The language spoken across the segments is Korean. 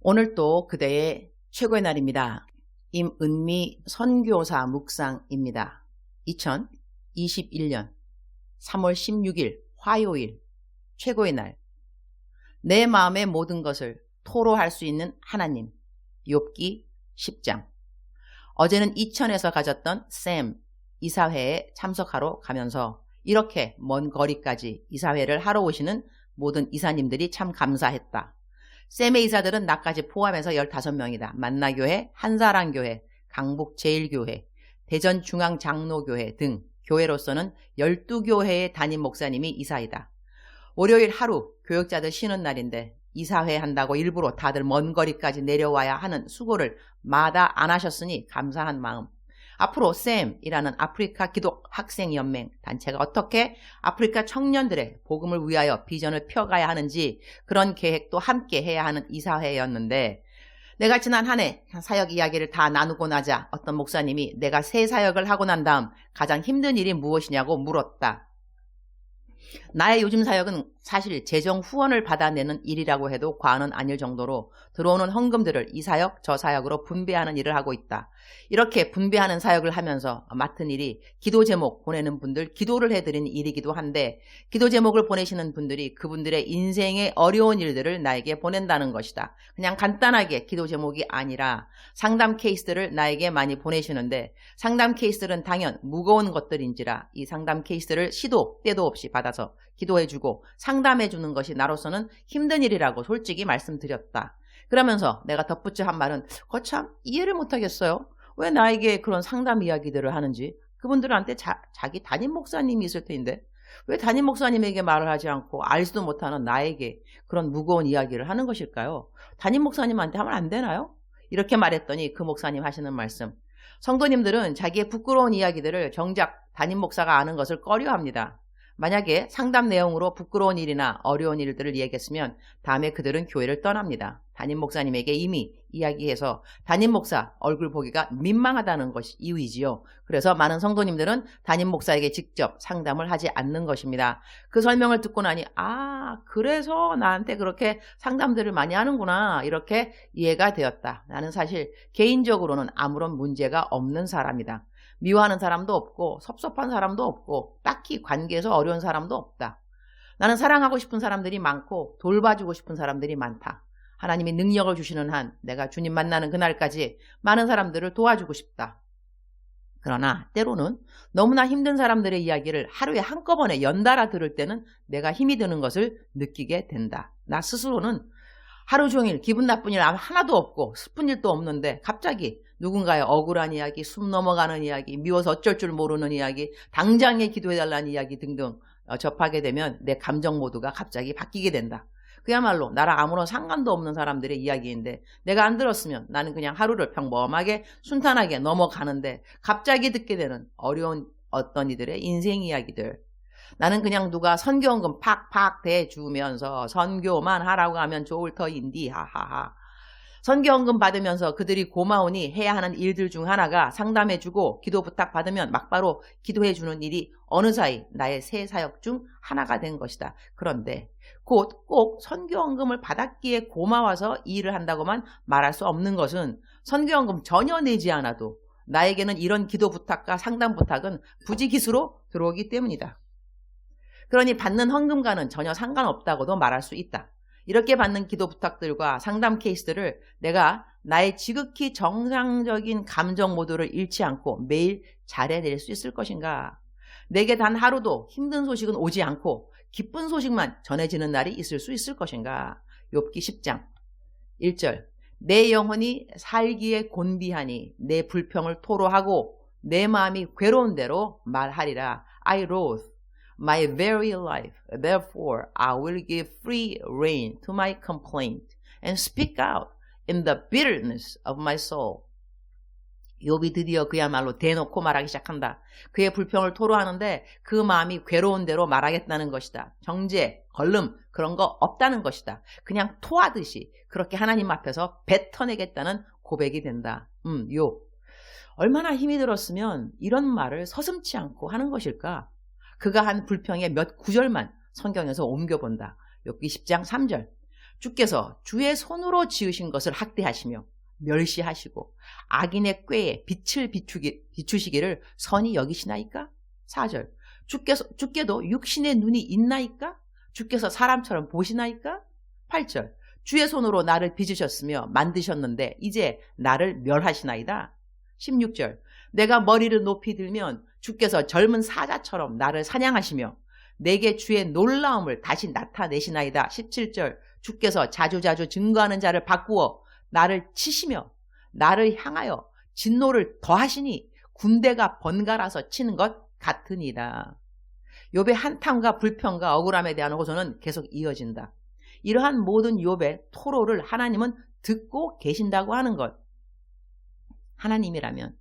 오늘 또 그대의 최고의 날입니다. 임은미 선교사 묵상입니다. 2021년 3월 16일 화요일 최고의 날. 내 마음의 모든 것을 토로할 수 있는 하나님. 욥기 10장. 어제는 이천에서 가졌던 샘 이사회에 참석하러 가면서 이렇게 먼 거리까지 이사회를 하러 오시는 모든 이사님들이 참 감사했다. 샘의 이사들은 나까지 포함해서 15명이다. 만나교회, 한사랑교회, 강북제일교회, 대전중앙장로교회 등 교회로서는 12교회의 담임 목사님이 이사이다. 월요일 하루 교역자들 쉬는 날인데 이사회 한다고 일부러 다들 먼 거리까지 내려와야 하는 수고를 마다 안 하셨으니 감사한 마음. 앞으로 샘이라는 아프리카 기독 학생연맹 단체가 어떻게 아프리카 청년들의 복음을 위하여 비전을 펴가야 하는지 그런 계획도 함께 해야 하는 이사회였는데, 내가 지난 한 해 사역 이야기를 다 나누고 나자 어떤 목사님이 내가 새 사역을 하고 난 다음 가장 힘든 일이 무엇이냐고 물었다. 나의 요즘 사역은 사실 재정 후원을 받아내는 일이라고 해도 과언은 아닐 정도로 들어오는 헌금들을 이 사역, 저 사역으로 분배하는 일을 하고 있다. 이렇게 분배하는 사역을 하면서 맡은 일이 기도 제목 보내는 분들 기도를 해드리는 일이기도 한데, 기도 제목을 보내시는 분들이 그분들의 인생의 어려운 일들을 나에게 보낸다는 것이다. 그냥 간단하게 기도 제목이 아니라 상담 케이스들을 나에게 많이 보내시는데, 상담 케이스들은 당연 무거운 것들인지라 이 상담 케이스를 시도 때도 없이 받아서 기도해주고 상담해주는 것이 나로서는 힘든 일이라고 솔직히 말씀드렸다. 그러면서 내가 덧붙여 한 말은 거참 이해를 못하겠어요. 왜 나에게 그런 상담 이야기들을 하는지. 그분들한테 자기 담임 목사님이 있을 텐데 왜 담임 목사님에게 말을 하지 않고 알지도 못하는 나에게 그런 무거운 이야기를 하는 것일까요? 담임 목사님한테 하면 안 되나요? 이렇게 말했더니 그 목사님 하시는 말씀. 성도님들은 자기의 부끄러운 이야기들을 정작 담임 목사가 아는 것을 꺼려합니다. 만약에 상담 내용으로 부끄러운 일이나 어려운 일들을 얘기했으면 다음에 그들은 교회를 떠납니다. 담임 목사님에게 이미 이야기해서 담임 목사 얼굴 보기가 민망하다는 것이 이유이지요. 그래서 많은 성도님들은 담임 목사에게 직접 상담을 하지 않는 것입니다. 그 설명을 듣고 나니 그래서 나한테 그렇게 상담들을 많이 하는구나, 이렇게 이해가 되었다. 나는 사실 개인적으로는 아무런 문제가 없는 사람이다. 미워하는 사람도 없고 섭섭한 사람도 없고 딱히 관계에서 어려운 사람도 없다. 나는 사랑하고 싶은 사람들이 많고 돌봐주고 싶은 사람들이 많다. 하나님이 능력을 주시는 한 내가 주님 만나는 그날까지 많은 사람들을 도와주고 싶다. 그러나 때로는 너무나 힘든 사람들의 이야기를 하루에 한꺼번에 연달아 들을 때는 내가 힘이 드는 것을 느끼게 된다. 나 스스로는 하루 종일 기분 나쁜 일 하나도 없고 슬픈 일도 없는데 갑자기 누군가의 억울한 이야기, 숨 넘어가는 이야기, 미워서 어쩔 줄 모르는 이야기, 당장에 기도해달라는 이야기 등등 접하게 되면 내 감정 모드가 갑자기 바뀌게 된다. 그야말로 나랑 아무런 상관도 없는 사람들의 이야기인데 내가 안 들었으면 나는 그냥 하루를 평범하게 순탄하게 넘어가는데 갑자기 듣게 되는 어려운 어떤 이들의 인생 이야기들. 나는 그냥 누가 선교헌금 팍팍 대주면서 선교만 하라고 하면 좋을 터인디 하하하. 선교헌금 받으면서 그들이 고마우니 해야 하는 일들 중 하나가 상담해주고 기도 부탁받으면 막바로 기도해주는 일이 어느 사이 나의 새 사역 중 하나가 된 것이다. 그런데 곧 꼭 선교헌금을 받았기에 고마워서 이 일을 한다고만 말할 수 없는 것은 선교헌금 전혀 내지 않아도 나에게는 이런 기도 부탁과 상담 부탁은 부지기수로 들어오기 때문이다. 그러니 받는 헌금과는 전혀 상관없다고도 말할 수 있다. 이렇게 받는 기도 부탁들과 상담 케이스들을 내가 나의 지극히 정상적인 감정 모드를 잃지 않고 매일 잘 해낼 수 있을 것인가? 내게 단 하루도 힘든 소식은 오지 않고 기쁜 소식만 전해지는 날이 있을 수 있을 것인가? 욥기 10장 1절. 내 영혼이 살기에 곤비하니 내 불평을 토로하고 내 마음이 괴로운 대로 말하리라. I wrote my very life, therefore I will give free rein to my complaint and speak out in the bitterness of my soul. 욥이 드디어 그야말로 대놓고 말하기 시작한다. 그의 불평을 토로하는데 그 마음이 괴로운 대로 말하겠다는 것이다. 정죄, 걸름 그런 거 없다는 것이다. 그냥 토하듯이 그렇게 하나님 앞에서 뱉어내겠다는 고백이 된다. 욥. 얼마나 힘이 들었으면 이런 말을 서슴지 않고 하는 것일까? 그가 한 불평의 몇 구절만 성경에서 옮겨본다. 욥기 10장 3절. 주께서 주의 손으로 지으신 것을 학대하시며 멸시하시고 악인의 꾀에 빛을 비추시기를 선히 여기시나이까? 4절. 주께도 육신의 눈이 있나이까? 주께서 사람처럼 보시나이까? 8절. 주의 손으로 나를 빚으셨으며 만드셨는데 이제 나를 멸하시나이다. 16절. 내가 머리를 높이 들면 주께서 젊은 사자처럼 나를 사냥하시며 내게 주의 놀라움을 다시 나타내시나이다. 17절. 주께서 자주자주 증거하는 자를 바꾸어 나를 치시며 나를 향하여 진노를 더하시니 군대가 번갈아서 치는 것 같으니라. 욥의 한탄과 불평과 억울함에 대한 호소는 계속 이어진다. 이러한 모든 욥의 토로를 하나님은 듣고 계신다고 하는 것. 하나님이라면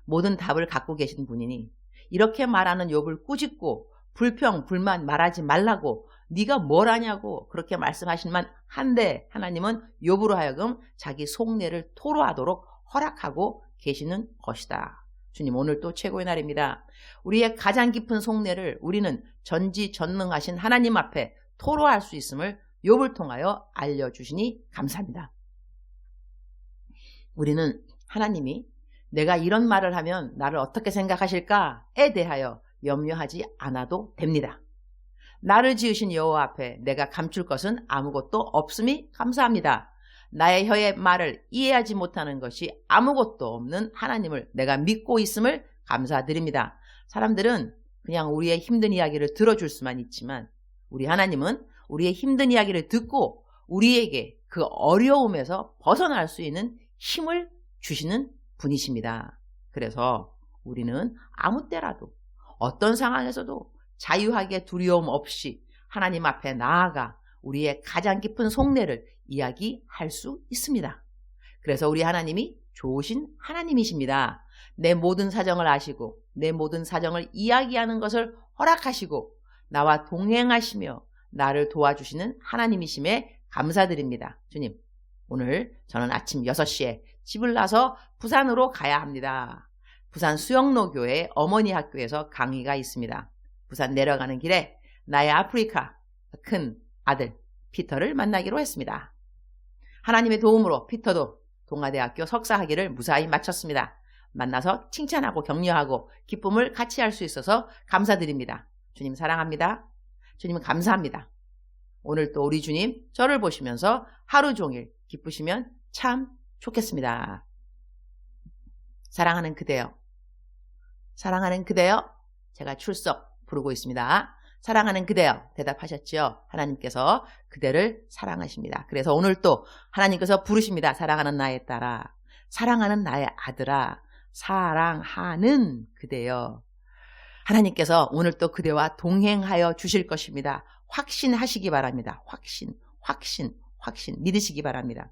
모든 답을 갖고 계신 분이니 이렇게 말하는 욥을 꾸짖고 불평, 불만 말하지 말라고 네가 뭘 하냐고 그렇게 말씀하실 만한데 하나님은 욥으로 하여금 자기 속내를 토로하도록 허락하고 계시는 것이다. 주님, 오늘 또 최고의 날입니다. 우리의 가장 깊은 속내를 우리는 전지전능하신 하나님 앞에 토로할 수 있음을 욥을 통하여 알려주시니 감사합니다. 우리는 하나님이 내가 이런 말을 하면 나를 어떻게 생각하실까에 대하여 염려하지 않아도 됩니다. 나를 지으신 여호와 앞에 내가 감출 것은 아무것도 없음이 감사합니다. 나의 혀의 말을 이해하지 못하는 것이 아무것도 없는 하나님을 내가 믿고 있음을 감사드립니다. 사람들은 그냥 우리의 힘든 이야기를 들어줄 수만 있지만 우리 하나님은 우리의 힘든 이야기를 듣고 우리에게 그 어려움에서 벗어날 수 있는 힘을 주시는 분이십니다. 그래서 우리는 아무 때라도 어떤 상황에서도 자유하게 두려움 없이 하나님 앞에 나아가 우리의 가장 깊은 속내를 이야기할 수 있습니다. 그래서 우리 하나님이 좋으신 하나님이십니다. 내 모든 사정을 아시고 내 모든 사정을 이야기하는 것을 허락하시고 나와 동행하시며 나를 도와주시는 하나님이심에 감사드립니다. 주님, 오늘 저는 아침 6시에 집을 나서 부산으로 가야 합니다. 부산 수영로교회 어머니 학교에서 강의가 있습니다. 부산 내려가는 길에 나의 아프리카 큰 아들 피터를 만나기로 했습니다. 하나님의 도움으로 피터도 동아대학교 석사학위를 무사히 마쳤습니다. 만나서 칭찬하고 격려하고 기쁨을 같이 할 수 있어서 감사드립니다. 주님 사랑합니다. 주님 감사합니다. 오늘 또 우리 주님 저를 보시면서 하루 종일 기쁘시면 참 좋겠습니다. 사랑하는 그대여, 사랑하는 그대여, 제가 출석 부르고 있습니다. 사랑하는 그대여, 대답하셨죠? 하나님께서 그대를 사랑하십니다. 그래서 오늘 또 하나님께서 부르십니다. 사랑하는 나의 딸아, 사랑하는 나의 아들아, 사랑하는 그대여. 하나님께서 오늘 또 그대와 동행하여 주실 것입니다. 확신하시기 바랍니다. 확신 믿으시기 바랍니다.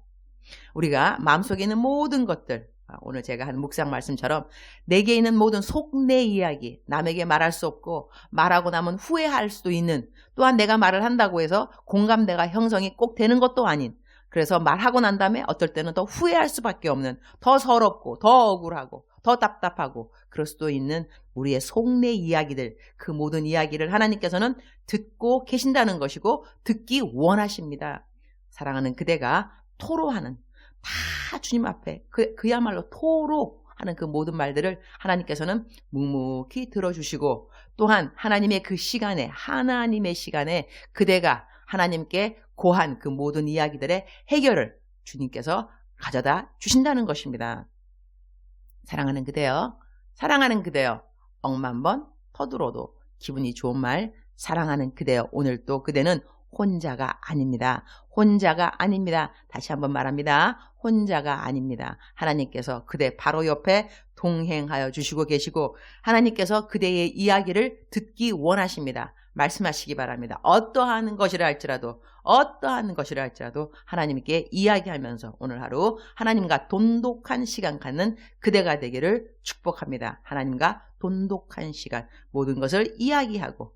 우리가 마음속에 있는 모든 것들, 오늘 제가 한 묵상 말씀처럼 내게 있는 모든 속내 이야기, 남에게 말할 수 없고 말하고 나면 후회할 수도 있는, 또한 내가 말을 한다고 해서 공감대가 형성이 꼭 되는 것도 아닌, 그래서 말하고 난 다음에 어떨 때는 더 후회할 수밖에 없는, 더 서럽고 더 억울하고 더 답답하고 그럴 수도 있는 우리의 속내 이야기들, 그 모든 이야기를 하나님께서는 듣고 계신다는 것이고 듣기 원하십니다. 사랑하는 그대가 토로하는, 다 주님 앞에 그야말로 토로하는 그 모든 말들을 하나님께서는 묵묵히 들어주시고, 또한 하나님의 그 시간에, 하나님의 시간에 그대가 하나님께 고한 그 모든 이야기들의 해결을 주님께서 가져다 주신다는 것입니다. 사랑하는 그대여, 사랑하는 그대여, 억만 번 터들어도 기분이 좋은 말, 사랑하는 그대여. 오늘 또 그대는 혼자가 아닙니다. 혼자가 아닙니다. 다시 한번 말합니다. 혼자가 아닙니다. 하나님께서 그대 바로 옆에 동행하여 주시고 계시고, 하나님께서 그대의 이야기를 듣기 원하십니다. 말씀하시기 바랍니다. 어떠한 것이라 할지라도 하나님께 이야기하면서 오늘 하루 하나님과 돈독한 시간 갖는 그대가 되기를 축복합니다. 하나님과 돈독한 시간, 모든 것을 이야기하고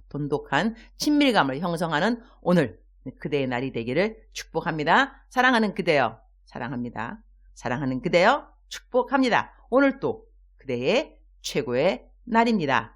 돈독한 친밀감을 형성하는 오늘 그대의 날이 되기를 축복합니다. 사랑하는 그대여, 사랑합니다. 사랑하는 그대여, 축복합니다. 오늘 또 그대의 최고의 날입니다.